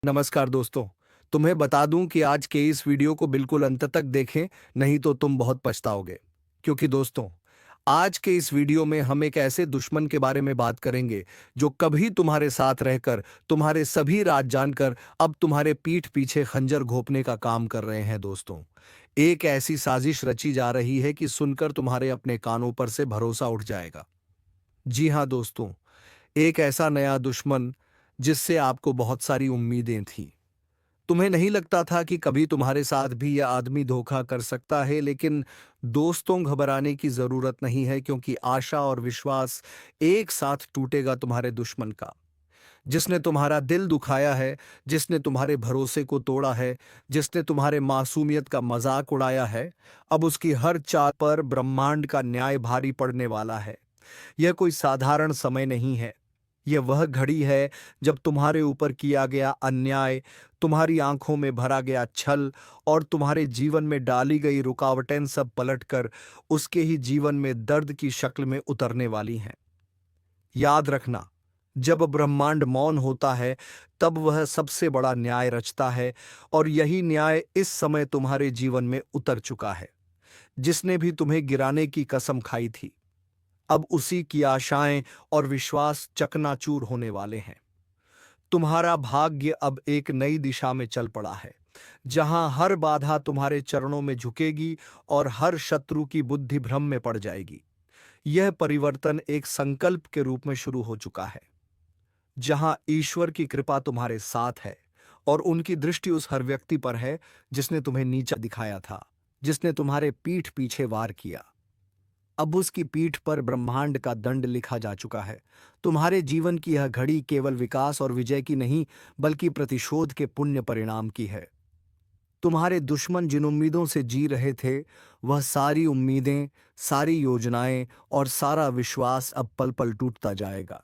नमस्कार दोस्तों। तुम्हें बता दूं कि आज के इस वीडियो को बिल्कुल अंत तक देखें, नहीं तो तुम बहुत पछताओगे। क्योंकि दोस्तों, आज के इस वीडियो में हम एक ऐसे दुश्मन के बारे में बात करेंगे जो कभी तुम्हारे साथ रहकर तुम्हारे सभी राज जानकर अब तुम्हारे पीठ पीछे खंजर घोंपने का काम कर रहे हैं दोस्तों। एक ऐसी साजिश रची जा रही है कि सुनकर तुम्हारे अपने कानों पर से भरोसा उठ जाएगा। जी हाँ दोस्तों, एक ऐसा नया दुश्मन जिससे आपको बहुत सारी उम्मीदें थीं। तुम्हें नहीं लगता था कि कभी तुम्हारे साथ भी यह आदमी धोखा कर सकता है, लेकिन दोस्तों, घबराने की जरूरत नहीं है, क्योंकि आशा और विश्वास एक साथ टूटेगा तुम्हारे दुश्मन का। जिसने तुम्हारा दिल दुखाया है, जिसने तुम्हारे भरोसे को तोड़ा है, जिसने तुम्हारे मासूमियत का मजाक उड़ाया है, अब उसकी हर चाल पर ब्रह्मांड का न्याय भारी पड़ने वाला है। यह कोई साधारण समय नहीं है। यह वह घड़ी है जब तुम्हारे ऊपर किया गया अन्याय, तुम्हारी आंखों में भरा गया छल और तुम्हारे जीवन में डाली गई रुकावटें सब पलटकर उसके ही जीवन में दर्द की शक्ल में उतरने वाली हैं। याद रखना, जब ब्रह्मांड मौन होता है, तब वह सबसे बड़ा न्याय रचता है, और यही न्याय इस समय तुम्हारे जीवन में उतर चुका है। जिसने भी तुम्हें गिराने की कसम खाई थी, अब उसी की आशाएं और विश्वास चकनाचूर होने वाले हैं। तुम्हारा भाग्य अब एक नई दिशा में चल पड़ा है, जहां हर बाधा तुम्हारे चरणों में झुकेगी और हर शत्रु की बुद्धि भ्रम में पड़ जाएगी। यह परिवर्तन एक संकल्प के रूप में शुरू हो चुका है, जहां ईश्वर की कृपा तुम्हारे साथ है और उनकी दृष्टि उस हर व्यक्ति पर है जिसने तुम्हें नीचा दिखाया था, जिसने तुम्हारे पीठ पीछे वार किया। अब उसकी पीठ पर ब्रह्मांड का दंड लिखा जा चुका है। तुम्हारे जीवन की यह घड़ी केवल विकास और विजय की नहीं, बल्कि प्रतिशोध के पुण्य परिणाम की है। तुम्हारे दुश्मन जिन उम्मीदों से जी रहे थे, वह सारी उम्मीदें, सारी योजनाएं और सारा विश्वास अब पल पल टूटता जाएगा।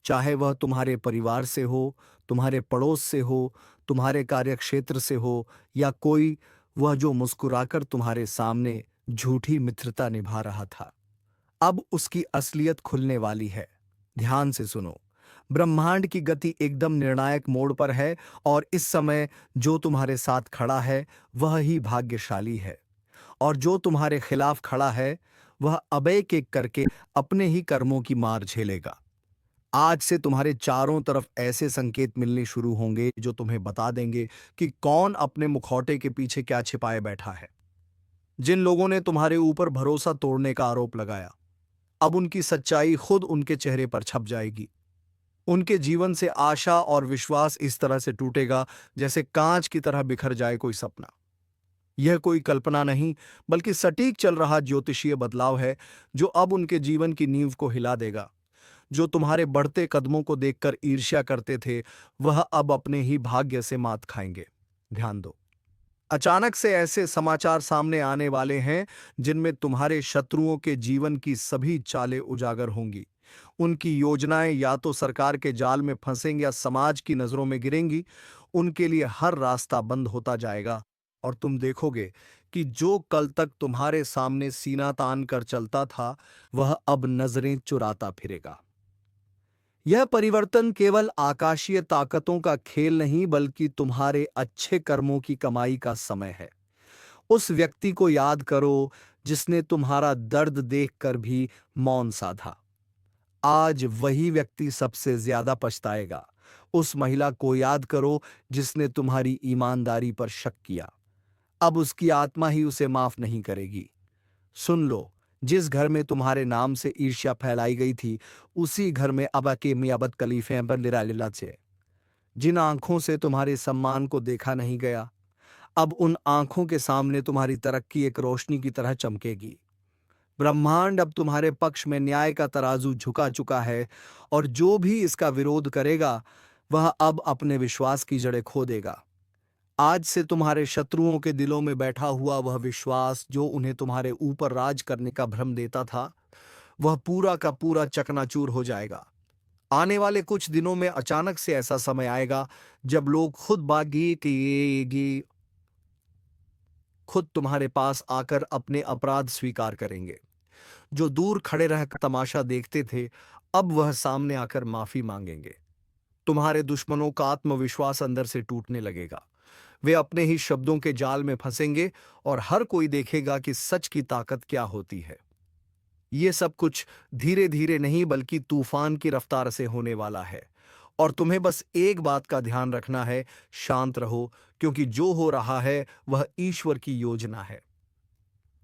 चाहे वह तुम्हारे परिवार से हो, तुम्हारे पड़ोस से हो, तुम्हारे कार्यक्षेत्र से हो, या कोई वह जो मुस्कुराकर तुम्हारे सामने झूठी मित्रता निभा रहा था। अब उसकी असलियत खुलने वाली है। ध्यान से सुनो। ब्रह्मांड की गति एकदम निर्णायक मोड़ पर है, और इस समय जो तुम्हारे साथ खड़ा है वह ही भाग्यशाली है, और जो तुम्हारे खिलाफ खड़ा है वह अब एक एक करके अपने ही कर्मों की मार झेलेगा। आज से तुम्हारे चारों तरफ ऐसे संकेत मिलने शुरू होंगे जो तुम्हें बता देंगे कि कौन अपने मुखौटे के पीछे क्या छिपाए बैठा है। जिन लोगों ने तुम्हारे ऊपर भरोसा तोड़ने का आरोप लगाया, अब उनकी सच्चाई खुद उनके चेहरे पर छप जाएगी। उनके जीवन से आशा और विश्वास इस तरह से टूटेगा जैसे कांच की तरह बिखर जाए कोई सपना। यह कोई कल्पना नहीं, बल्कि सटीक चल रहा ज्योतिषीय बदलाव है, जो अब उनके जीवन की नींव को हिला देगा। जो तुम्हारे बढ़ते कदमों को देखकर ईर्ष्या करते थे, वह अब अपने ही भाग्य से मात खाएंगे। ध्यान दो। अचानक से ऐसे समाचार सामने आने वाले हैं जिनमें तुम्हारे शत्रुओं के जीवन की सभी चालें उजागर होंगी। उनकी योजनाएं या तो सरकार के जाल में फंसेंगी या समाज की नजरों में गिरेंगी। उनके लिए हर रास्ता बंद होता जाएगा, और तुम देखोगे कि जो कल तक तुम्हारे सामने सीना तान कर चलता था, वह अब नजरें चुराता फिरेगा। यह परिवर्तन केवल आकाशीय ताकतों का खेल नहीं, बल्कि तुम्हारे अच्छे कर्मों की कमाई का समय है। उस व्यक्ति को याद करो जिसने तुम्हारा दर्द देखकर भी मौन साधा। आज वही व्यक्ति सबसे ज्यादा पछताएगा। उस महिला को याद करो जिसने तुम्हारी ईमानदारी पर शक किया। अब उसकी आत्मा ही उसे माफ नहीं करेगी। सुन लो, जिस घर में तुम्हारे नाम से ईर्ष्या फैलाई गई थी, उसी घर में अब के मियाबत कलीफे पर लिरा से। जिन आंखों से तुम्हारे सम्मान को देखा नहीं गया, अब उन आंखों के सामने तुम्हारी तरक्की एक रोशनी की तरह चमकेगी। ब्रह्मांड अब तुम्हारे पक्ष में न्याय का तराजू झुका चुका है, और जो भी इसका विरोध करेगा, वह अब अपने विश्वास की जड़ें खो देगा। आज से तुम्हारे शत्रुओं के दिलों में बैठा हुआ वह विश्वास जो उन्हें तुम्हारे ऊपर राज करने का भ्रम देता था, वह पूरा का पूरा चकनाचूर हो जाएगा। आने वाले कुछ दिनों में अचानक से ऐसा समय आएगा जब लोग खुद तुम्हारे पास आकर अपने अपराध स्वीकार करेंगे। जो दूर खड़े रहकर तमाशा देखते थे, अब वह सामने आकर माफी मांगेंगे। तुम्हारे दुश्मनों का आत्मविश्वास अंदर से टूटने लगेगा। वे अपने ही शब्दों के जाल में फंसेंगे और हर कोई देखेगा कि सच की ताकत क्या होती है। ये सब कुछ धीरे धीरे नहीं बल्कि तूफान की रफ्तार से होने वाला है। और तुम्हें बस एक बात का ध्यान रखना है, शांत रहो, क्योंकि जो हो रहा है वह ईश्वर की योजना है।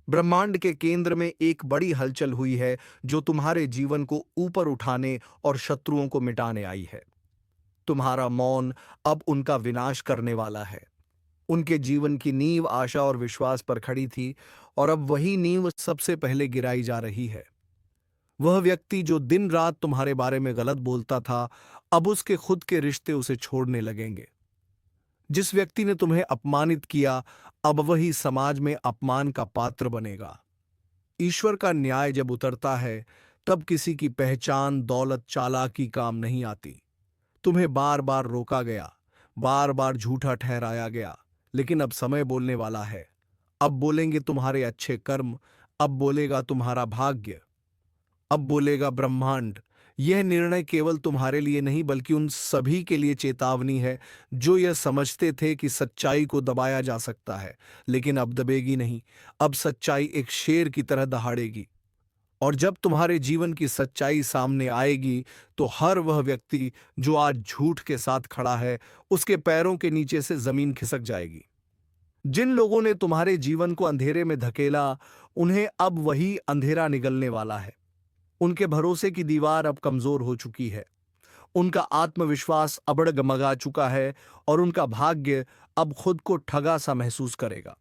ब्रह्मांड के केंद्र में एक बड़ी हलचल हुई है जो तुम्हारे जीवन को ऊपर उठाने और शत्रुओं को मिटाने आई है। तुम्हारा मौन अब उनका विनाश करने वाला है। उनके जीवन की नींव आशा और विश्वास पर खड़ी थी, और अब वही नींव सबसे पहले गिराई जा रही है। वह व्यक्ति जो दिन रात तुम्हारे बारे में गलत बोलता था, अब उसके खुद के रिश्ते उसे छोड़ने लगेंगे। जिस व्यक्ति ने तुम्हें अपमानित किया, अब वही समाज में अपमान का पात्र बनेगा। ईश्वर का न्याय जब उतरता है, तब किसी की पहचान, दौलत, चालाकी काम नहीं आती। तुम्हें बार बार रोका गया, बार बार झूठा ठहराया गया, लेकिन अब समय बोलने वाला है। अब बोलेंगे तुम्हारे अच्छे कर्म, अब बोलेगा तुम्हारा भाग्य, अब बोलेगा ब्रह्मांड। यह निर्णय केवल तुम्हारे लिए नहीं बल्कि उन सभी के लिए चेतावनी है जो यह समझते थे कि सच्चाई को दबाया जा सकता है, लेकिन अब दबेगी नहीं। अब सच्चाई एक शेर की तरह दहाड़ेगी। और जब तुम्हारे जीवन की सच्चाई सामने आएगी, तो हर वह व्यक्ति जो आज झूठ के साथ खड़ा है, उसके पैरों के नीचे से जमीन खिसक जाएगी। जिन लोगों ने तुम्हारे जीवन को अंधेरे में धकेला, उन्हें अब वही अंधेरा निगलने वाला है। उनके भरोसे की दीवार अब कमजोर हो चुकी है, उनका आत्मविश्वास अब डगमगा चुका है, और उनका भाग्य अब खुद को ठगा सा महसूस करेगा।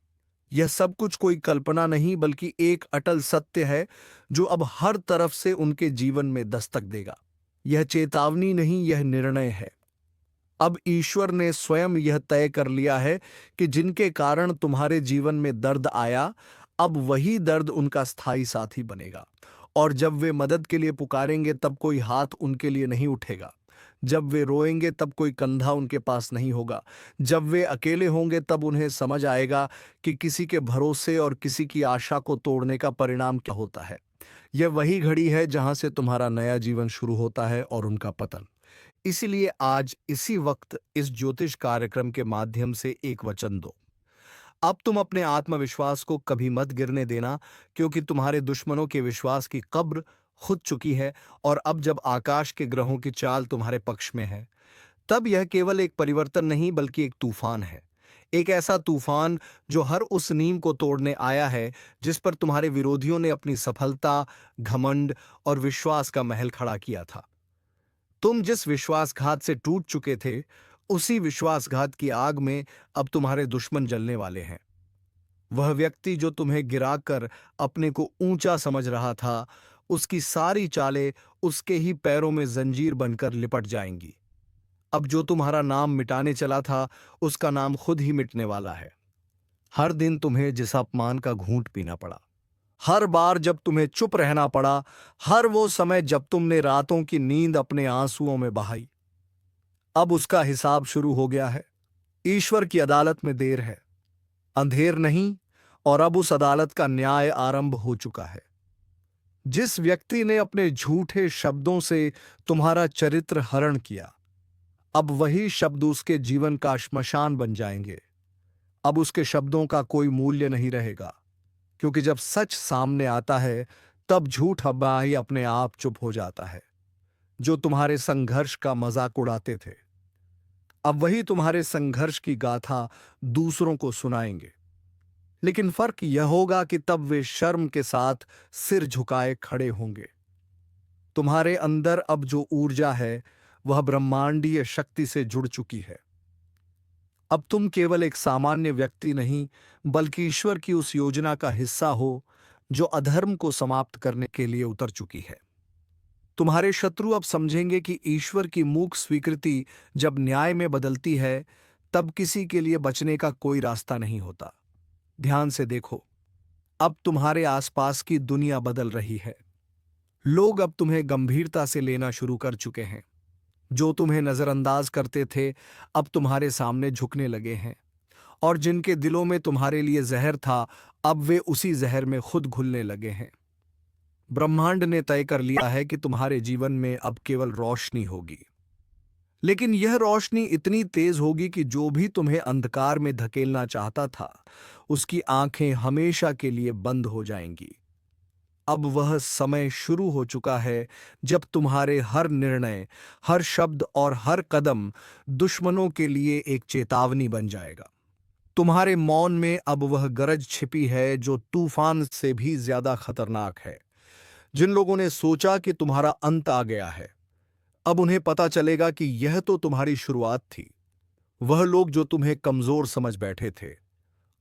यह सब कुछ कोई कल्पना नहीं बल्कि एक अटल सत्य है जो अब हर तरफ से उनके जीवन में दस्तक देगा। यह चेतावनी नहीं, यह निर्णय है। अब ईश्वर ने स्वयं यह तय कर लिया है कि जिनके कारण तुम्हारे जीवन में दर्द आया, अब वही दर्द उनका स्थायी साथी बनेगा। और जब वे मदद के लिए पुकारेंगे, तब कोई हाथ उनके लिए नहीं उठेगा। जब वे रोएंगे, तब कोई कंधा उनके पास नहीं होगा। जब वे अकेले होंगे, तब उन्हें समझ आएगा कि किसी के भरोसे और किसी की आशा को तोड़ने का परिणाम क्या होता है। यह वही घड़ी है जहां से तुम्हारा नया जीवन शुरू होता है और उनका पतन। इसीलिए आज इसी वक्त इस ज्योतिष कार्यक्रम के माध्यम से एक वचन दो। अब तुम अपने आत्मविश्वास को कभी मत गिरने देना, क्योंकि तुम्हारे दुश्मनों के विश्वास की कब्र खुद चुकी है। और अब जब आकाश के ग्रहों की चाल तुम्हारे पक्ष में है, तब यह केवल एक परिवर्तन नहीं बल्कि एक तूफान है। एक ऐसा तूफान जो हर उस नींव को तोड़ने आया है जिस पर तुम्हारे विरोधियों ने अपनी सफलता, घमंड और विश्वास का महल खड़ा किया था। तुम जिस विश्वासघात से टूट चुके थे, उसी विश्वासघात की आग में अब तुम्हारे दुश्मन जलने वाले हैं। वह व्यक्ति जो तुम्हें गिराकर अपने को ऊंचा समझ रहा था, उसकी सारी चालें उसके ही पैरों में जंजीर बनकर लिपट जाएंगी। अब जो तुम्हारा नाम मिटाने चला था, उसका नाम खुद ही मिटने वाला है। हर दिन तुम्हें जिस अपमान का घूंट पीना पड़ा, हर बार जब तुम्हें चुप रहना पड़ा, हर वो समय जब तुमने रातों की नींद अपने आंसुओं में बहाई, अब उसका हिसाब शुरू हो गया है। ईश्वर की अदालत में देर है, अंधेर नहीं, और अब उस अदालत का न्याय आरंभ हो चुका है। जिस व्यक्ति ने अपने झूठे शब्दों से तुम्हारा चरित्र हरण किया, अब वही शब्द उसके जीवन का श्मशान बन जाएंगे। अब उसके शब्दों का कोई मूल्य नहीं रहेगा, क्योंकि जब सच सामने आता है, तब झूठ ही अपने आप चुप हो जाता है। जो तुम्हारे संघर्ष का मजाक उड़ाते थे, अब वही तुम्हारे संघर्ष की गाथा दूसरों को सुनाएंगे। लेकिन फर्क यह होगा कि तब वे शर्म के साथ सिर झुकाए खड़े होंगे। तुम्हारे अंदर अब जो ऊर्जा है, वह ब्रह्मांडीय शक्ति से जुड़ चुकी है। अब तुम केवल एक सामान्य व्यक्ति नहीं, बल्कि ईश्वर की उस योजना का हिस्सा हो जो अधर्म को समाप्त करने के लिए उतर चुकी है। तुम्हारे शत्रु अब समझेंगे कि ईश्वर की मूक स्वीकृति जब न्याय में बदलती है, तब किसी के लिए बचने का कोई रास्ता नहीं होता। ध्यान से देखो, अब तुम्हारे आसपास की दुनिया बदल रही है। लोग अब तुम्हें गंभीरता से लेना शुरू कर चुके हैं। जो तुम्हें नजरअंदाज करते थे, अब तुम्हारे सामने झुकने लगे हैं। और जिनके दिलों में तुम्हारे लिए जहर था, अब वे उसी जहर में खुद घुलने लगे हैं। ब्रह्मांड ने तय कर लिया है कि तुम्हारे जीवन में अब केवल रोशनी होगी। लेकिन यह रोशनी इतनी तेज होगी कि जो भी तुम्हें अंधकार में धकेलना चाहता था, उसकी आंखें हमेशा के लिए बंद हो जाएंगी। अब वह समय शुरू हो चुका है जब तुम्हारे हर निर्णय, हर शब्द और हर कदम दुश्मनों के लिए एक चेतावनी बन जाएगा। तुम्हारे मौन में अब वह गरज छिपी है जो तूफान से भी ज्यादा खतरनाक है। जिन लोगों ने सोचा कि तुम्हारा अंत आ गया है, अब उन्हें पता चलेगा कि यह तो तुम्हारी शुरुआत थी। वह लोग जो तुम्हें कमजोर समझ बैठे थे,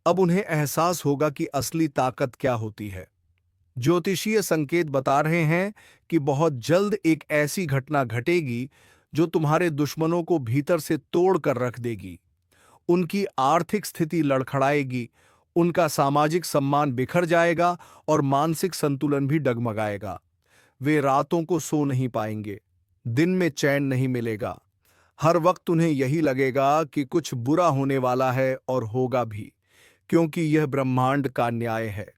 अब उन्हें एहसास होगा कि असली ताकत क्या होती है। ज्योतिषीय संकेत बता रहे हैं कि बहुत जल्द एक ऐसी घटना घटेगी जो तुम्हारे दुश्मनों को भीतर से तोड़ कर रख देगी। उनकी आर्थिक स्थिति लड़खड़ाएगी, उनका सामाजिक सम्मान बिखर जाएगा और मानसिक संतुलन भी डगमगाएगा। वे रातों को सो नहीं पाएंगे, दिन में चैन नहीं मिलेगा। हर वक्त उन्हें यही लगेगा कि कुछ बुरा होने वाला है, और होगा भी, क्योंकि यह ब्रह्मांड का न्याय है।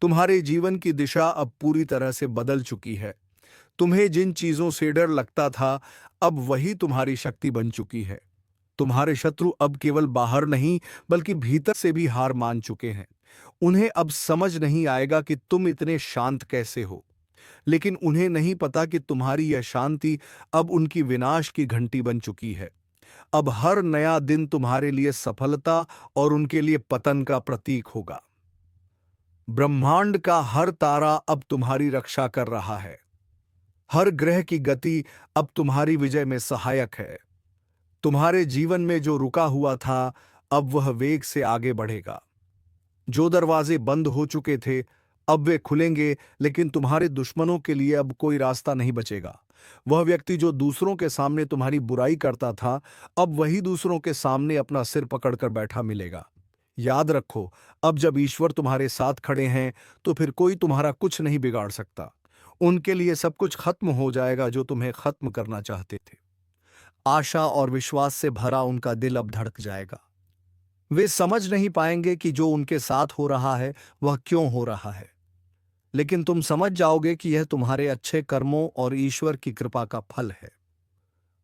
तुम्हारे जीवन की दिशा अब पूरी तरह से बदल चुकी है। तुम्हें जिन चीजों से डर लगता था, अब वही तुम्हारी शक्ति बन चुकी है। तुम्हारे शत्रु अब केवल बाहर नहीं, बल्कि भीतर से भी हार मान चुके हैं। उन्हें अब समझ नहीं आएगा कि तुम इतने शांत कैसे हो, लेकिन उन्हें नहीं पता कि तुम्हारी यह शांति अब उनकी विनाश की घंटी बन चुकी है। अब हर नया दिन तुम्हारे लिए सफलता और उनके लिए पतन का प्रतीक होगा। ब्रह्मांड का हर तारा अब तुम्हारी रक्षा कर रहा है। हर ग्रह की गति अब तुम्हारी विजय में सहायक है। तुम्हारे जीवन में जो रुका हुआ था, अब वह वेग से आगे बढ़ेगा। जो दरवाजे बंद हो चुके थे, अब वे खुलेंगे, लेकिन तुम्हारे दुश्मनों के लिए अब कोई रास्ता नहीं बचेगा। वह व्यक्ति जो दूसरों के सामने तुम्हारी बुराई करता था, अब वही दूसरों के सामने अपना सिर पकड़कर बैठा मिलेगा। याद रखो, अब जब ईश्वर तुम्हारे साथ खड़े हैं, तो फिर कोई तुम्हारा कुछ नहीं बिगाड़ सकता। उनके लिए सब कुछ खत्म हो जाएगा जो तुम्हें खत्म करना चाहते थे। आशा और विश्वास से भरा उनका दिल अब धड़क जाएगा। वे समझ नहीं पाएंगे कि जो उनके साथ हो रहा है वह क्यों हो रहा है, लेकिन तुम समझ जाओगे कि यह तुम्हारे अच्छे कर्मों और ईश्वर की कृपा का फल है।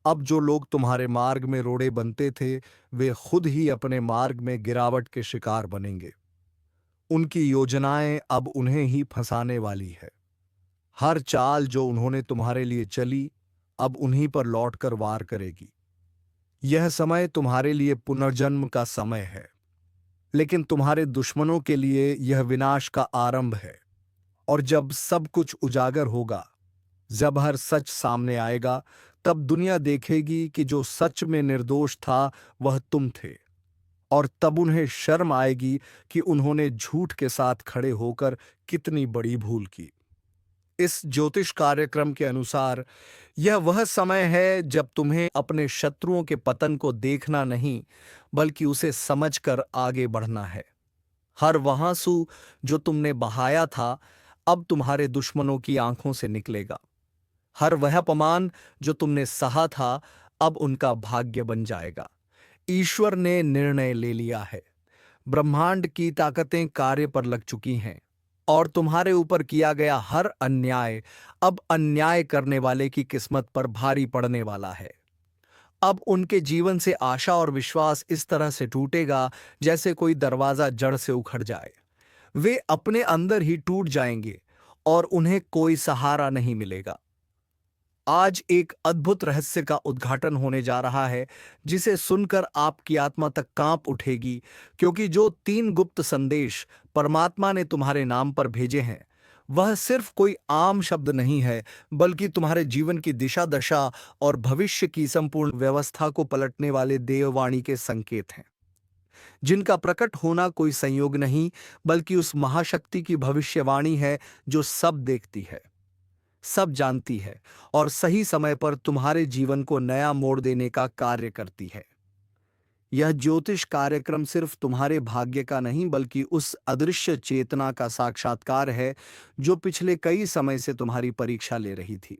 अब जो लोग तुम्हारे मार्ग में रोड़े बनते थे, वे खुद ही अपने मार्ग में गिरावट के शिकार बनेंगे। उनकी योजनाएं अब उन्हें ही फंसाने वाली है। हर चाल जो उन्होंने तुम्हारे लिए चली, अब उन्हीं पर लौटकर वार करेगी। यह समय तुम्हारे लिए पुनर्जन्म का समय है, लेकिन तुम्हारे दुश्मनों के लिए यह विनाश का आरंभ है। और जब सब कुछ उजागर होगा, जब हर सच सामने आएगा, तब दुनिया देखेगी कि जो सच में निर्दोष था वह तुम थे। और तब उन्हें शर्म आएगी कि उन्होंने झूठ के साथ खड़े होकर कितनी बड़ी भूल की। इस ज्योतिष कार्यक्रम के अनुसार यह वह समय है जब तुम्हें अपने शत्रुओं के पतन को देखना नहीं, बल्कि उसे समझकर आगे बढ़ना है। हर वह आंसू जो तुमने बहाया था, अब तुम्हारे दुश्मनों की आंखों से निकलेगा। हर वह अपमान जो तुमने सहा था, अब उनका भाग्य बन जाएगा। ईश्वर ने निर्णय ले लिया है। ब्रह्मांड की ताकतें कार्य पर लग चुकी हैं, और तुम्हारे ऊपर किया गया हर अन्याय अब अन्याय करने वाले की किस्मत पर भारी पड़ने वाला है। अब उनके जीवन से आशा और विश्वास इस तरह से टूटेगा जैसे कोई दरवाजा जड़ से उखड़ जाए। वे अपने अंदर ही टूट जाएंगे और उन्हें कोई सहारा नहीं मिलेगा। आज एक अद्भुत रहस्य का उद्घाटन होने जा रहा है, जिसे सुनकर आपकी आत्मा तक कांप उठेगी, क्योंकि जो 3 गुप्त संदेश परमात्मा ने तुम्हारे नाम पर भेजे हैं, वह सिर्फ कोई आम शब्द नहीं है, बल्कि तुम्हारे जीवन की दिशा दशा और भविष्य की संपूर्ण व्यवस्था को पलटने वाले देववाणी के संकेत हैं, जिनका प्रकट होना कोई संयोग नहीं, बल्कि उस महाशक्ति की भविष्यवाणी है जो सब देखती है, सब जानती है और सही समय पर तुम्हारे जीवन को नया मोड़ देने का कार्य करती है। यह ज्योतिष कार्यक्रम सिर्फ तुम्हारे भाग्य का नहीं, बल्कि उस अदृश्य चेतना का साक्षात्कार है जो पिछले कई समय से तुम्हारी परीक्षा ले रही थी।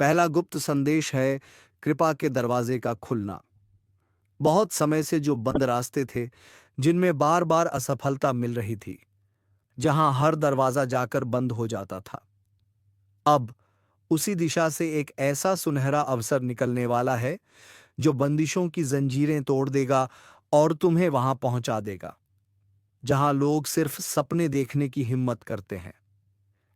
पहला गुप्त संदेश है कृपा के दरवाजे का खुलना। बहुत समय से जो बंद रास्ते थे, जिनमें बार बार असफलता मिल रही थी, जहां हर दरवाजा जाकर बंद हो जाता था, अब उसी दिशा से एक ऐसा सुनहरा अवसर निकलने वाला है जो बंदिशों की जंजीरें तोड़ देगा और तुम्हें वहां पहुंचा देगा जहां लोग सिर्फ सपने देखने की हिम्मत करते हैं।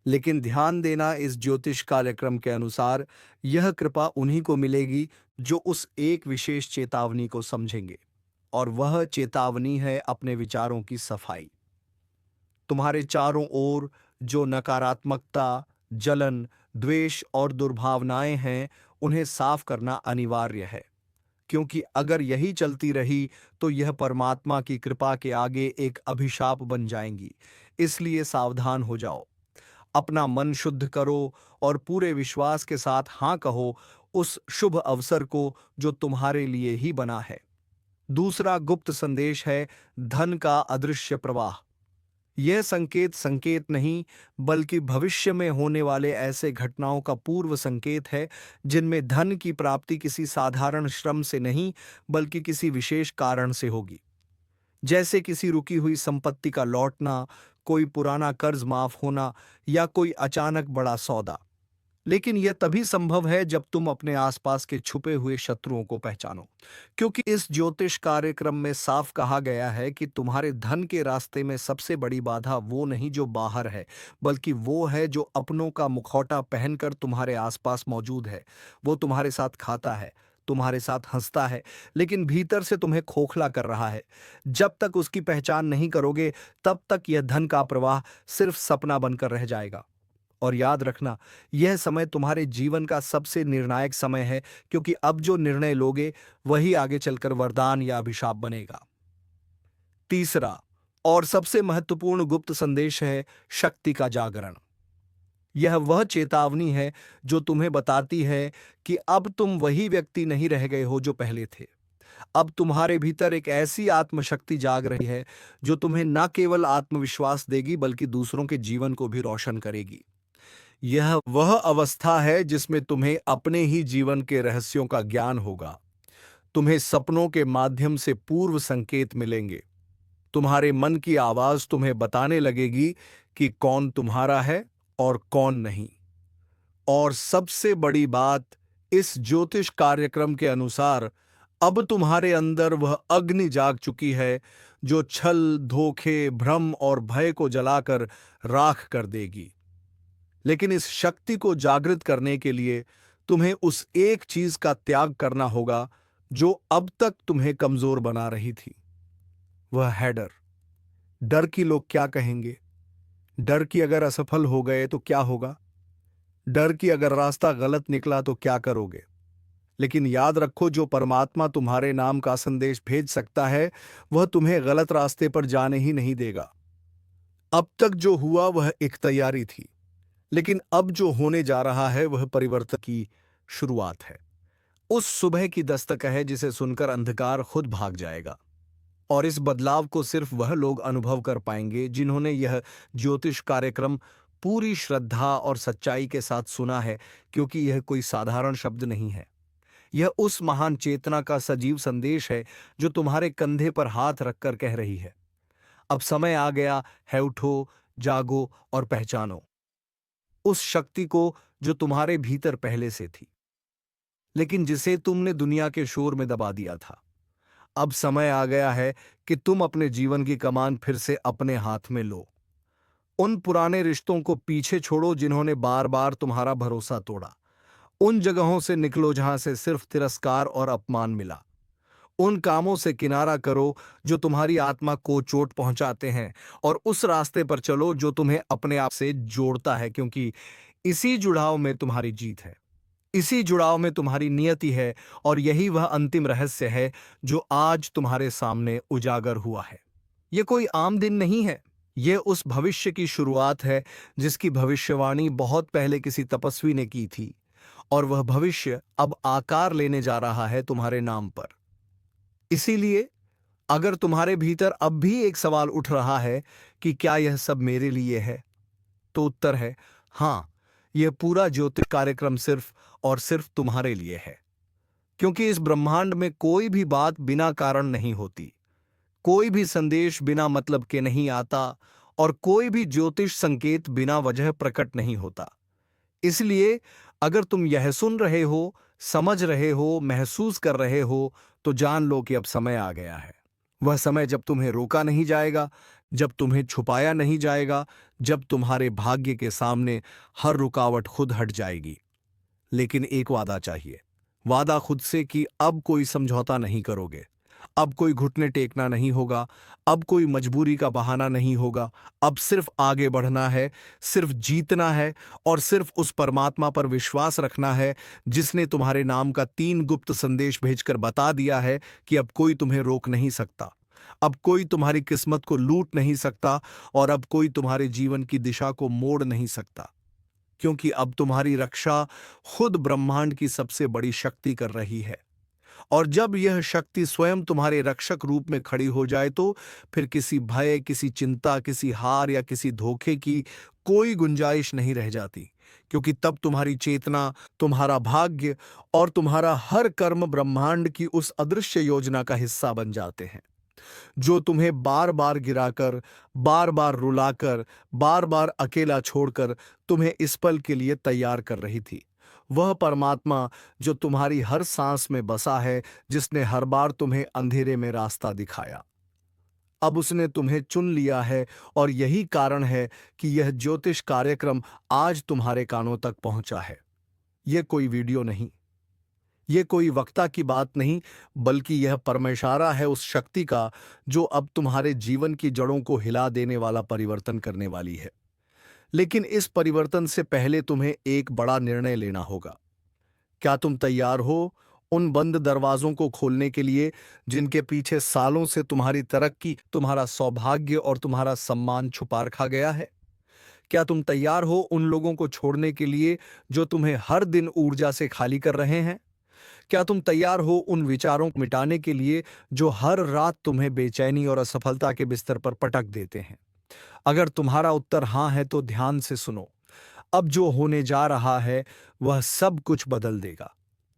लेकिन ध्यान देना, इस ज्योतिष कार्यक्रम के अनुसार यह कृपा उन्हीं को मिलेगी जो उस एक विशेष चेतावनी को समझेंगे, और वह चेतावनी है अपने विचारों की सफाई। तुम्हारे चारों ओर जो नकारात्मकता, जलन, द्वेष और दुर्भावनाएं हैं, उन्हें साफ करना अनिवार्य है, क्योंकि अगर यही चलती रही तो यह परमात्मा की कृपा के आगे एक अभिशाप बन जाएंगी। इसलिए सावधान हो जाओ, अपना मन शुद्ध करो और पूरे विश्वास के साथ हाँ कहो उस शुभ अवसर को जो तुम्हारे लिए ही बना है। दूसरा गुप्त संदेश है धन का अदृश्य प्रवाह। यह संकेत संकेत नहीं, बल्कि भविष्य में होने वाले ऐसे घटनाओं का पूर्व संकेत है जिनमें धन की प्राप्ति किसी साधारण श्रम से नहीं, बल्कि किसी विशेष कारण से होगी। जैसे किसी रुकी हुई संपत्ति का लौटना, कोई पुराना कर्ज माफ होना या कोई अचानक बड़ा सौदा। लेकिन यह तभी संभव है जब तुम अपने आसपास के छुपे हुए शत्रुओं को पहचानो, क्योंकि इस ज्योतिष कार्यक्रम में साफ कहा गया है कि तुम्हारे धन के रास्ते में सबसे बड़ी बाधा वो नहीं जो बाहर है, बल्कि वो है जो अपनों का मुखौटा पहनकर तुम्हारे आसपास मौजूद है। वो तुम्हारे साथ खाता है, तुम्हारे साथ हंसता है, लेकिन भीतर से तुम्हें खोखला कर रहा है। जब तक उसकी पहचान नहीं करोगे, तब तक यह धन का प्रवाह सिर्फ सपना बनकर रह जाएगा। और याद रखना, यह समय तुम्हारे जीवन का सबसे निर्णायक समय है, क्योंकि अब जो निर्णय लोगे वही आगे चलकर वरदान या अभिशाप बनेगा। तीसरा और सबसे महत्वपूर्ण गुप्त संदेश है शक्ति का जागरण। यह वह चेतावनी है जो तुम्हें बताती है कि अब तुम वही व्यक्ति नहीं रह गए हो जो पहले थे। अब तुम्हारे भीतर एक ऐसी आत्मशक्ति जाग रही है जो तुम्हें न केवल आत्मविश्वास देगी, बल्कि दूसरों के जीवन को भी रोशन करेगी। यह वह अवस्था है जिसमें तुम्हें अपने ही जीवन के रहस्यों का ज्ञान होगा। तुम्हें सपनों के माध्यम से पूर्व संकेत मिलेंगे। तुम्हारे मन की आवाज तुम्हें बताने लगेगी कि कौन तुम्हारा है और कौन नहीं। और सबसे बड़ी बात, इस ज्योतिष कार्यक्रम के अनुसार अब तुम्हारे अंदर वह अग्नि जाग चुकी है जो छल, धोखे, भ्रम और भय को जलाकर राख कर देगी। लेकिन इस शक्ति को जागृत करने के लिए तुम्हें उस एक चीज का त्याग करना होगा जो अब तक तुम्हें कमजोर बना रही थी। वह है डर। डर कि लोग क्या कहेंगे, डर कि अगर असफल हो गए तो क्या होगा, डर कि अगर रास्ता गलत निकला तो क्या करोगे। लेकिन याद रखो, जो परमात्मा तुम्हारे नाम का संदेश भेज सकता है वह तुम्हें गलत रास्ते पर जाने ही नहीं देगा। अब तक जो हुआ वह एक तैयारी थी, लेकिन अब जो होने जा रहा है वह परिवर्तन की शुरुआत है। उस सुबह की दस्तक है जिसे सुनकर अंधकार खुद भाग जाएगा। और इस बदलाव को सिर्फ वह लोग अनुभव कर पाएंगे जिन्होंने यह ज्योतिष कार्यक्रम पूरी श्रद्धा और सच्चाई के साथ सुना है, क्योंकि यह कोई साधारण शब्द नहीं है। यह उस महान चेतना का सजीव संदेश है जो तुम्हारे कंधे पर हाथ रखकर कह रही है, अब समय आ गया है, उठो, जागो और पहचानो उस शक्ति को जो तुम्हारे भीतर पहले से थी, लेकिन जिसे तुमने दुनिया के शोर में दबा दिया था। अब समय आ गया है कि तुम अपने जीवन की कमान फिर से अपने हाथ में लो। उन पुराने रिश्तों को पीछे छोड़ो जिन्होंने बार बार तुम्हारा भरोसा तोड़ा। उन जगहों से निकलो जहां से सिर्फ तिरस्कार और अपमान मिला। उन कामों से किनारा करो जो तुम्हारी आत्मा को चोट पहुंचाते हैं, और उस रास्ते पर चलो जो तुम्हें अपने आप से जोड़ता है, क्योंकि इसी जुड़ाव में तुम्हारी जीत है, इसी जुड़ाव में तुम्हारी नियति है, और यही वह अंतिम रहस्य है जो आज तुम्हारे सामने उजागर हुआ है। यह कोई आम दिन नहीं है, यह उस भविष्य की शुरुआत है जिसकी भविष्यवाणी बहुत पहले किसी तपस्वी ने की थी, और वह भविष्य अब आकार लेने जा रहा है तुम्हारे नाम पर। इसीलिए अगर तुम्हारे भीतर अब भी एक सवाल उठ रहा है कि क्या यह सब मेरे लिए है, तो उत्तर है हाँ, यह पूरा ज्योतिष कार्यक्रम सिर्फ और सिर्फ तुम्हारे लिए है। क्योंकि इस ब्रह्मांड में कोई भी बात बिना कारण नहीं होती, कोई भी संदेश बिना मतलब के नहीं आता, और कोई भी ज्योतिष संकेत बिना वजह प्रकट नहीं होता। इसलिए अगर तुम यह सुन रहे हो, समझ रहे हो, महसूस कर रहे हो, तो जान लो कि अब समय आ गया है। वह समय जब तुम्हें रोका नहीं जाएगा, जब तुम्हें छुपाया नहीं जाएगा, जब तुम्हारे भाग्य के सामने हर रुकावट खुद हट जाएगी। लेकिन एक वादा चाहिए, वादा खुद से कि अब कोई समझौता नहीं करोगे, अब कोई घुटने टेकना नहीं होगा, अब कोई मजबूरी का बहाना नहीं होगा। अब सिर्फ आगे बढ़ना है, सिर्फ जीतना है और सिर्फ उस परमात्मा पर विश्वास रखना है जिसने तुम्हारे नाम का 3 गुप्त संदेश भेजकर बता दिया है कि अब कोई तुम्हें रोक नहीं सकता, अब कोई तुम्हारी किस्मत को लूट नहीं सकता और अब कोई तुम्हारे जीवन की दिशा को मोड़ नहीं सकता, क्योंकि अब तुम्हारी रक्षा खुद ब्रह्मांड की सबसे बड़ी शक्ति कर रही है। और जब यह शक्ति स्वयं तुम्हारे रक्षक रूप में खड़ी हो जाए तो फिर किसी भय, किसी चिंता, किसी हार या किसी धोखे की कोई गुंजाइश नहीं रह जाती, क्योंकि तब तुम्हारी चेतना, तुम्हारा भाग्य और तुम्हारा हर कर्म ब्रह्मांड की उस अदृश्य योजना का हिस्सा बन जाते हैं, जो तुम्हें बार बार गिराकर, बार बार रुलाकर, बार बार अकेला छोड़कर तुम्हें इस पल के लिए तैयार कर रही थी। वह परमात्मा जो तुम्हारी हर सांस में बसा है, जिसने हर बार तुम्हें अंधेरे में रास्ता दिखाया, अब उसने तुम्हें चुन लिया है और यही कारण है कि यह ज्योतिष कार्यक्रम आज तुम्हारे कानों तक पहुंचा है। यह कोई वीडियो नहीं, ये कोई वक्ता की बात नहीं, बल्कि यह परमेशारा है उस शक्ति का जो अब तुम्हारे जीवन की जड़ों को हिला देने वाला परिवर्तन करने वाली है। लेकिन इस परिवर्तन से पहले तुम्हें एक बड़ा निर्णय लेना होगा। क्या तुम तैयार हो उन बंद दरवाजों को खोलने के लिए जिनके पीछे सालों से तुम्हारी तरक्की, तुम्हारा सौभाग्य और तुम्हारा सम्मान छुपा रखा गया है? क्या तुम तैयार हो उन लोगों को छोड़ने के लिए जो तुम्हें हर दिन ऊर्जा से खाली कर रहे हैं? क्या तुम तैयार हो उन विचारों को मिटाने के लिए जो हर रात तुम्हें बेचैनी और असफलता के बिस्तर पर पटक देते हैं? अगर तुम्हारा उत्तर हाँ है तो ध्यान से सुनो। अब जो होने जा रहा है वह सब कुछ बदल देगा।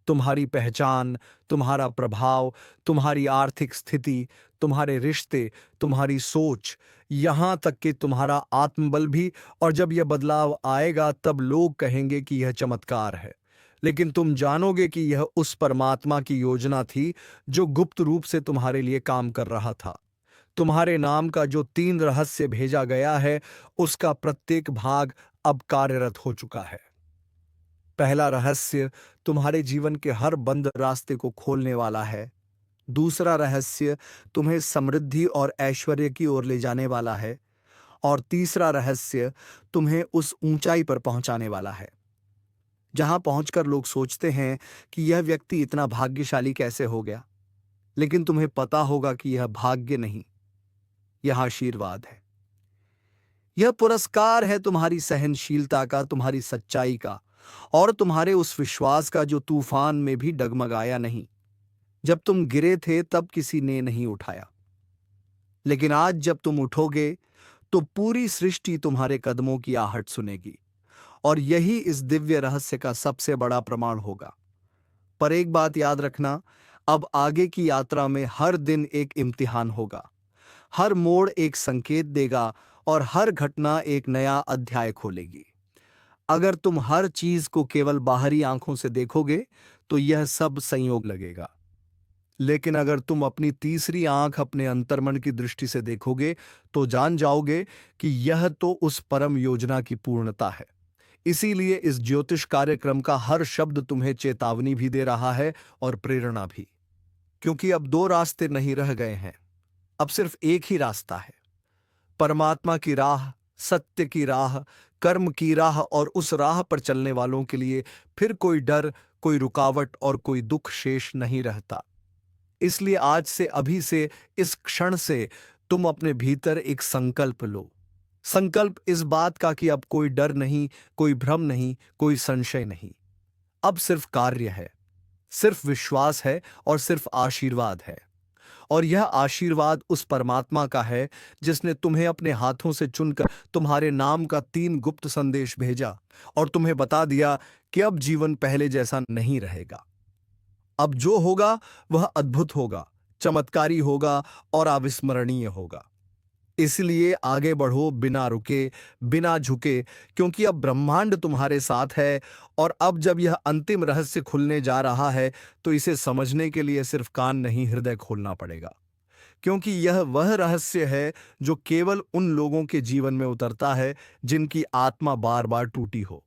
तुम्हारी पहचान, तुम्हारा प्रभाव, तुम्हारी आर्थिक स्थिति, तुम्हारे रिश्ते, तुम्हारी सोच, यहां तक कि तुम्हारा आत्मबल भी। और जब यह बदलाव आएगा तब लोग कहेंगे कि यह चमत्कार है, लेकिन तुम जानोगे कि यह उस परमात्मा की योजना थी जो गुप्त रूप से तुम्हारे लिए काम कर रहा था। तुम्हारे नाम का जो 3 रहस्य भेजा गया है, उसका प्रत्येक भाग अब कार्यरत हो चुका है। पहला रहस्य तुम्हारे जीवन के हर बंद रास्ते को खोलने वाला है। दूसरा रहस्य तुम्हें समृद्धि और ऐश्वर्य की ओर ले जाने वाला है। और तीसरा रहस्य तुम्हें उस ऊंचाई पर पहुंचाने वाला है जहां पहुंचकर लोग सोचते हैं कि यह व्यक्ति इतना भाग्यशाली कैसे हो गया। लेकिन तुम्हें पता होगा कि यह भाग्य नहीं, यह आशीर्वाद है। यह पुरस्कार है तुम्हारी सहनशीलता का, तुम्हारी सच्चाई का और तुम्हारे उस विश्वास का जो तूफान में भी डगमगाया नहीं। जब तुम गिरे थे तब किसी ने नहीं उठाया, लेकिन आज जब तुम उठोगे तो पूरी सृष्टि तुम्हारे कदमों की आहट सुनेगी। और यही इस दिव्य रहस्य का सबसे बड़ा प्रमाण होगा। पर एक बात याद रखना, अब आगे की यात्रा में हर दिन एक इम्तिहान होगा, हर मोड़ एक संकेत देगा और हर घटना एक नया अध्याय खोलेगी। अगर तुम हर चीज को केवल बाहरी आंखों से देखोगे तो यह सब संयोग लगेगा, लेकिन अगर तुम अपनी तीसरी आंख, अपने अंतर्मन की दृष्टि से देखोगे तो जान जाओगे कि यह तो उस परम योजना की पूर्णता है। इसीलिए इस ज्योतिष कार्यक्रम का हर शब्द तुम्हें चेतावनी भी दे रहा है और प्रेरणा भी, क्योंकि अब 2 रास्ते नहीं रह गए हैं, अब सिर्फ एक ही रास्ता है। परमात्मा की राह, सत्य की राह, कर्म की राह, और उस राह पर चलने वालों के लिए फिर कोई डर, कोई रुकावट और कोई दुख शेष नहीं रहता। इसलिए आज से, अभी से, इस क्षण से तुम अपने भीतर एक संकल्प लो। संकल्प इस बात का कि अब कोई डर नहीं, कोई भ्रम नहीं, कोई संशय नहीं। अब सिर्फ कार्य है, सिर्फ विश्वास है और सिर्फ आशीर्वाद है। और यह आशीर्वाद उस परमात्मा का है जिसने तुम्हें अपने हाथों से चुनकर तुम्हारे नाम का 3 गुप्त संदेश भेजा और तुम्हें बता दिया कि अब जीवन पहले जैसा नहीं रहेगा। अब जो होगा वह अद्भुत होगा, चमत्कारी होगा और अविस्मरणीय होगा। इसलिए आगे बढ़ो बिना रुके, बिना झुके, क्योंकि अब ब्रह्मांड तुम्हारे साथ है। और अब जब यह अंतिम रहस्य खुलने जा रहा है, तो इसे समझने के लिए सिर्फ कान नहीं, हृदय खोलना पड़ेगा। क्योंकि यह वह रहस्य है जो केवल उन लोगों के जीवन में उतरता है जिनकी आत्मा बार बार टूटी हो,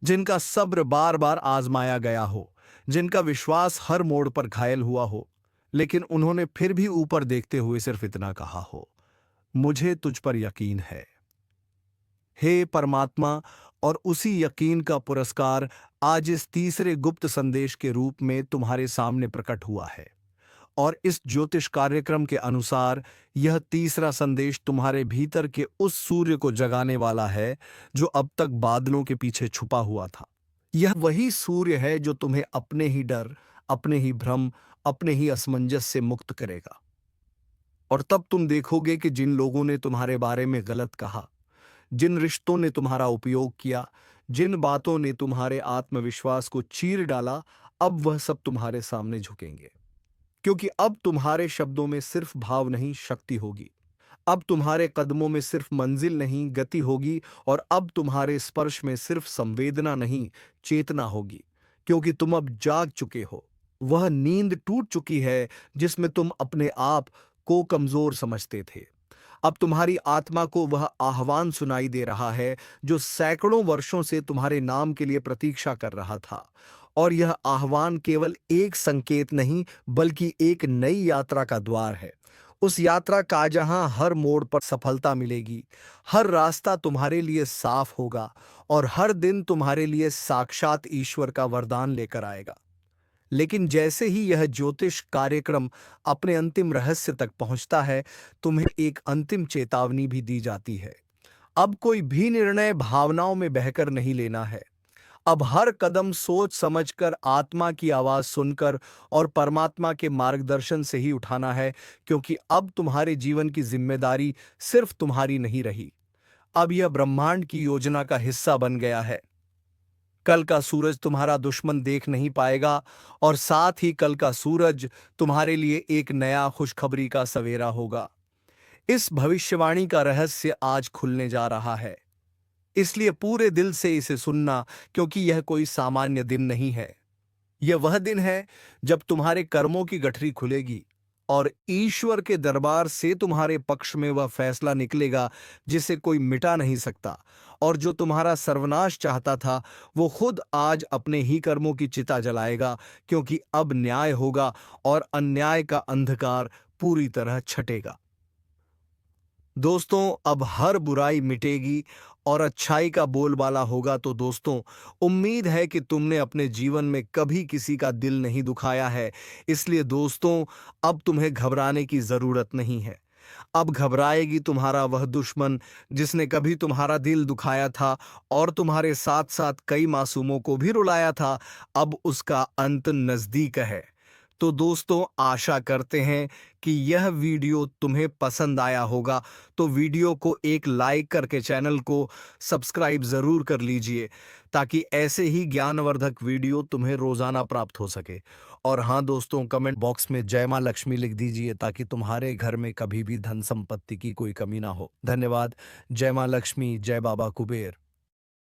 जिनका सब्र बार बार आजमाया गया हो, जिनका विश्वास हर मोड़ पर घायल हुआ हो, लेकिन उन्होंने फिर भी ऊपर देखते हुए सिर्फ इतना कहा हो, मुझे तुझ पर यकीन है। हे परमात्मा, और उसी यकीन का पुरस्कार आज इस तीसरे गुप्त संदेश के रूप में तुम्हारे सामने प्रकट हुआ है। और इस ज्योतिष कार्यक्रम के अनुसार यह तीसरा संदेश तुम्हारे भीतर के उस सूर्य को जगाने वाला है जो अब तक बादलों के पीछे छुपा हुआ था। यह वही सूर्य है जो तुम्हें अपने ही डर, अपने ही भ्रम, अपने ही असमंजस से मुक्त करेगा। और तब तुम देखोगे कि जिन लोगों ने तुम्हारे बारे में गलत कहा, जिन रिश्तों ने तुम्हारा उपयोग किया, जिन बातों ने तुम्हारे आत्मविश्वास को चीर डाला, अब वह सब तुम्हारे सामने झुकेंगे। क्योंकि अब तुम्हारे शब्दों में सिर्फ भाव नहीं, शक्ति होगी। अब तुम्हारे कदमों में सिर्फ मंजिल नहीं, गति होगी। और अब तुम्हारे स्पर्श में सिर्फ संवेदना नहीं, चेतना होगी। क्योंकि तुम अब जाग चुके हो। वह नींद टूट चुकी है जिसमें तुम अपने आप को कमजोर समझते थे। अब तुम्हारी आत्मा को वह आह्वान सुनाई दे रहा है जो सैकड़ों वर्षों से तुम्हारे नाम के लिए प्रतीक्षा कर रहा था। और यह आह्वान केवल एक संकेत नहीं, बल्कि एक नई यात्रा का द्वार है। उस यात्रा का जहां हर मोड़ पर सफलता मिलेगी, हर रास्ता तुम्हारे लिए साफ होगा, और हर दिन तुम्हारे लिए साक्षात ईश्वर का वरदान लेकर आएगा। लेकिन जैसे ही यह ज्योतिष कार्यक्रम अपने अंतिम रहस्य तक पहुंचता है, तुम्हें एक अंतिम चेतावनी भी दी जाती है। अब कोई भी निर्णय भावनाओं में बहकर नहीं लेना है। अब हर कदम सोच समझकर, आत्मा की आवाज सुनकर और परमात्मा के मार्गदर्शन से ही उठाना है। क्योंकि अब तुम्हारे जीवन की जिम्मेदारी सिर्फ तुम्हारी नहीं रही, अब यह ब्रह्मांड की योजना का हिस्सा बन गया है। कल का सूरज तुम्हारा दुश्मन देख नहीं पाएगा, और साथ ही कल का सूरज तुम्हारे लिए एक नया खुशखबरी का सवेरा होगा। इस भविष्यवाणी का रहस्य आज खुलने जा रहा है, इसलिए पूरे दिल से इसे सुनना। क्योंकि यह कोई सामान्य दिन नहीं है, यह वह दिन है जब तुम्हारे कर्मों की गठरी खुलेगी और ईश्वर के दरबार से तुम्हारे पक्ष में वह फैसला निकलेगा जिसे कोई मिटा नहीं सकता। और जो तुम्हारा सर्वनाश चाहता था, वो खुद आज अपने ही कर्मों की चिता जलाएगा। क्योंकि अब न्याय होगा और अन्याय का अंधकार पूरी तरह छटेगा। दोस्तों, अब हर बुराई मिटेगी और अच्छाई का बोलबाला होगा। तो दोस्तों, उम्मीद है कि तुमने अपने जीवन में कभी किसी का दिल नहीं दुखाया है। इसलिए दोस्तों, अब तुम्हें घबराने की जरूरत नहीं है। अब घबराएगी तुम्हारा वह दुश्मन जिसने कभी तुम्हारा दिल दुखाया था और तुम्हारे साथ साथ कई मासूमों को भी रुलाया था। अब उसका अंत नजदीक है। तो दोस्तों, आशा करते हैं कि यह वीडियो तुम्हें पसंद आया होगा। तो वीडियो को एक लाइक करके चैनल को सब्सक्राइब ज़रूर कर लीजिए, ताकि ऐसे ही ज्ञानवर्धक वीडियो तुम्हें रोज़ाना प्राप्त हो सके। और हाँ दोस्तों, कमेंट बॉक्स में जय माँ लक्ष्मी लिख दीजिए, ताकि तुम्हारे घर में कभी भी धन संपत्ति की कोई कमी ना हो। धन्यवाद। जय माँ लक्ष्मी, जय बाबा कुबेर।